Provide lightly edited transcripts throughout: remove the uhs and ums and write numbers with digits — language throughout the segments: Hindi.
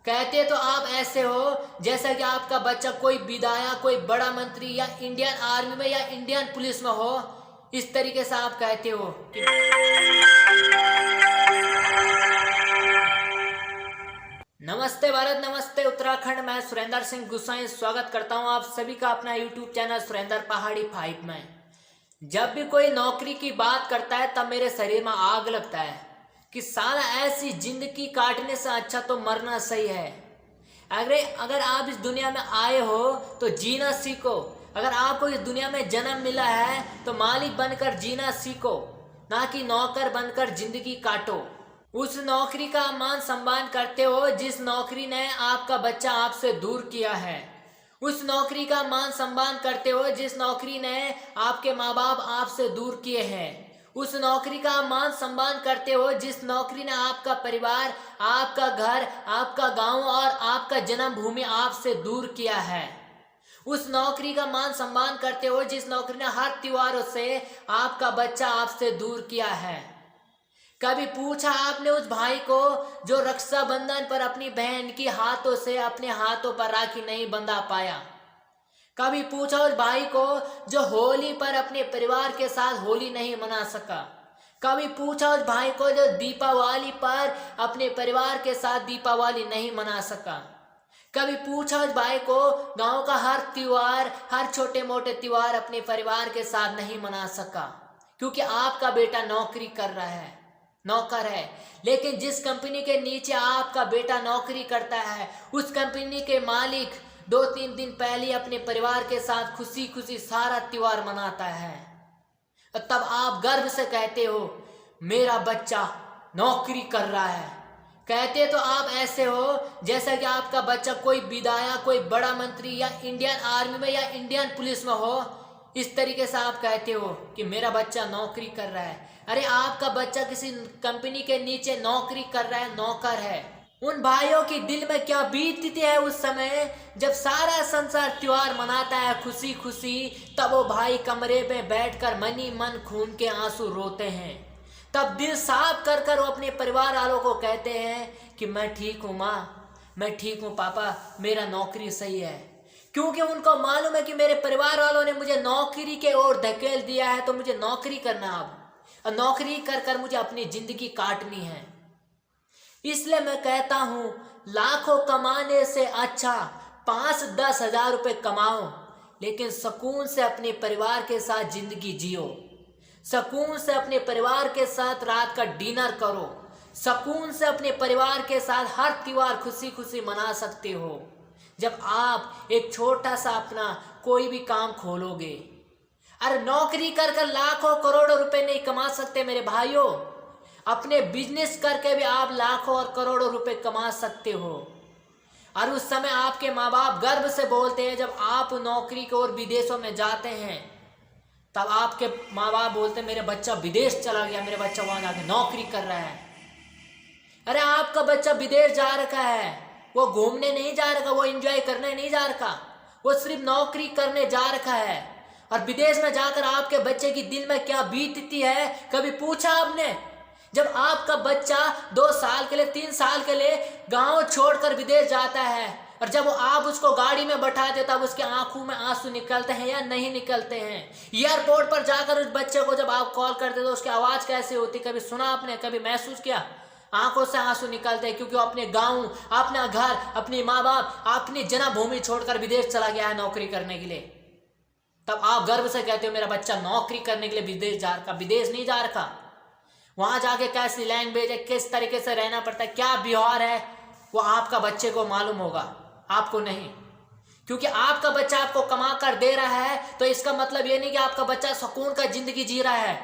कहते तो आप ऐसे हो जैसा कि आपका बच्चा कोई विधायक, कोई बड़ा मंत्री या इंडियन आर्मी में या इंडियन पुलिस में हो। इस तरीके से आप कहते हो कि नमस्ते भारत, नमस्ते उत्तराखंड। मैं सुरेंद्र सिंह गुसाई स्वागत करता हूं आप सभी का अपना यूट्यूब चैनल सुरेंद्र पहाड़ी 5 में। जब भी कोई नौकरी की बात करता है तब मेरे शरीर में आग लगता है कि साला ऐसी जिंदगी काटने से अच्छा तो मरना सही है। अगर आप इस दुनिया में आए हो तो जीना सीखो। अगर आपको इस दुनिया में जन्म मिला है तो मालिक बनकर जीना सीखो, ना कि नौकर बनकर जिंदगी काटो। उस नौकरी का मान सम्मान करते हो जिस नौकरी ने आपका बच्चा आपसे दूर किया है। उस नौकरी का मान सम्मान करते हो जिस नौकरी ने आपके माँ बाप आपसे दूर किए हैं। उस नौकरी का मान सम्मान करते हो जिस नौकरी ने आपका परिवार, आपका घर, आपका गांव और आपका जन्मभूमि आपसे दूर किया है। उस नौकरी का मान सम्मान करते हो जिस नौकरी ने हर त्योहारों से आपका बच्चा आपसे दूर किया है। कभी पूछा आपने उस भाई को जो रक्षाबंधन पर अपनी बहन की हाथों से अपने हाथों पर राखी नहीं बंधा पाया? कभी पूछा उस भाई को जो होली पर अपने परिवार के साथ होली नहीं मना सका? कभी पूछा उस भाई को जो दीपावली पर अपने परिवार के साथ दीपावली नहीं मना सका? कभी पूछा उस भाई को गांव का हर त्योहार, हर छोटे मोटे त्योहार अपने परिवार के साथ नहीं मना सका? क्योंकि आपका बेटा नौकरी कर रहा है, नौकर है। लेकिन जिस कंपनी के नीचे आपका बेटा नौकरी करता है उस कंपनी के मालिक 2-3 दिन पहले अपने परिवार के साथ खुशी खुशी सारा त्योहार मनाता है। तब आप गर्व से कहते हो मेरा बच्चा नौकरी कर रहा है। कहते तो आप ऐसे हो जैसा कि आपका बच्चा कोई विधायक, कोई बड़ा मंत्री या इंडियन आर्मी में या इंडियन पुलिस में हो। इस तरीके से आप कहते हो कि मेरा बच्चा नौकरी कर रहा है। अरे आपका बच्चा किसी कंपनी के नीचे नौकरी कर रहा है, नौकर है। उन भाइयों की दिल में क्या बीतती है उस समय जब सारा संसार त्योहार मनाता है खुशी खुशी, तब वो भाई कमरे में बैठकर मनी मन खून के आंसू रोते हैं। तब दिल साफ कर कर वो अपने परिवार वालों को कहते हैं कि मैं ठीक हूँ माँ, मैं ठीक हूँ पापा, मेरा नौकरी सही है। क्योंकि उनको मालूम है कि मेरे परिवार वालों ने मुझे नौकरी के ओर धकेल दिया है तो मुझे नौकरी करना अब, और नौकरी कर कर मुझे अपनी जिंदगी काटनी है। इसलिए मैं कहता हूं लाखों कमाने से अच्छा 5-10 हजार रुपए कमाओ, लेकिन सुकून से अपने परिवार के साथ जिंदगी जियो। सुकून से अपने परिवार के साथ रात का डिनर करो। सुकून से अपने परिवार के साथ हर त्योहार खुशी खुशी मना सकते हो जब आप एक छोटा सा अपना कोई भी काम खोलोगे। अरे नौकरी कर कर लाखों करोड़ों रुपए नहीं कमा सकते मेरे भाइयों। अपने बिजनेस करके भी आप लाखों और करोड़ों रुपए कमा सकते हो। और उस समय आपके माँ बाप गर्व से बोलते हैं, जब आप नौकरी को और विदेशों में जाते हैं तब आपके माँ बाप बोलते हैं मेरा बच्चा विदेश चला गया, मेरा बच्चा वहां जाके नौकरी कर रहा है। अरे आपका बच्चा विदेश जा रखा है, वो घूमने नहीं जा रखा, वो एंजॉय करने नहीं जा रखा, वो सिर्फ नौकरी करने जा रखा है। और विदेश में जाकर आपके बच्चे की दिल में क्या बीतती है, कभी पूछा आपने? जब आपका बच्चा 2 साल के लिए, 3 साल के लिए गांव छोड़कर विदेश जाता है और जब आप उसको गाड़ी में बैठाते तब उसके आंखों में आंसू निकलते हैं या नहीं निकलते हैं? एयरपोर्ट पर जाकर उस बच्चे को जब आप कॉल करते तो उसकी आवाज कैसे होती? कभी सुना आपने, कभी महसूस किया? आंखों से आंसू निकलते हैं क्योंकि वो अपने गांव, अपना घर, अपने माँ बाप, अपनी जन्मभूमि छोड़कर विदेश चला गया है नौकरी करने के लिए। तब आप गर्व से कहते हो मेरा बच्चा नौकरी करने के लिए विदेश जा रखा। विदेश नहीं जा रखा, वहां जाके कैसी लैंग्वेज है, किस तरीके से रहना पड़ता है, क्या व्यवहार है, वो आपका बच्चे को मालूम होगा, आपको नहीं। क्योंकि आपका बच्चा आपको कमा कर दे रहा है तो इसका मतलब ये नहीं कि आपका बच्चा सुकून का जिंदगी जी रहा है।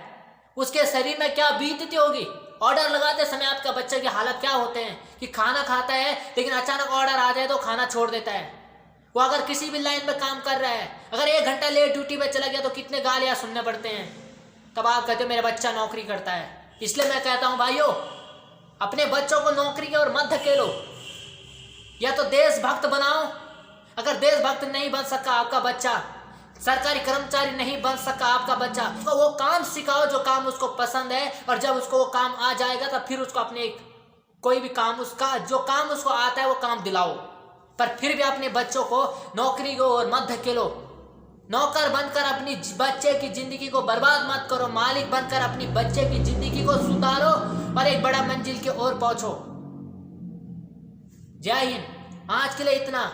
उसके शरीर में क्या बीतती होगी। ऑर्डर लगाते समय आपका बच्चे की हालत क्या होते हैं कि खाना खाता है लेकिन अचानक ऑर्डर आ जाए तो खाना छोड़ देता है। वो अगर किसी भी लाइन में काम कर रहा है, अगर 1 घंटा लेट ड्यूटी पे चला गया तो कितने गालियां सुनने पड़ते हैं। तब आप कहते हो मेरा बच्चा नौकरी करता है। इसलिए मैं कहता हूं भाइयों, अपने बच्चों को नौकरी की ओर मत धकेलो, या तो देशभक्त बनाओ। अगर देशभक्त नहीं बन सका आपका बच्चा, सरकारी कर्मचारी नहीं बन सका आपका बच्चा, तो वो काम सिखाओ जो काम उसको पसंद है, और जब उसको वो काम आ जाएगा तब फिर उसको अपने कोई भी काम उसका जो काम उसको आता है वो काम दिलाओ, पर फिर भी अपने बच्चों को नौकरी को और मत धकेलो। नौकर बनकर अपनी बच्चे की जिंदगी को बर्बाद मत करो, मालिक बनकर अपनी बच्चे की जिंदगी को सुधारो और एक बड़ा मंजिल की ओर पहुंचो। जय हिंद। आज के लिए इतना।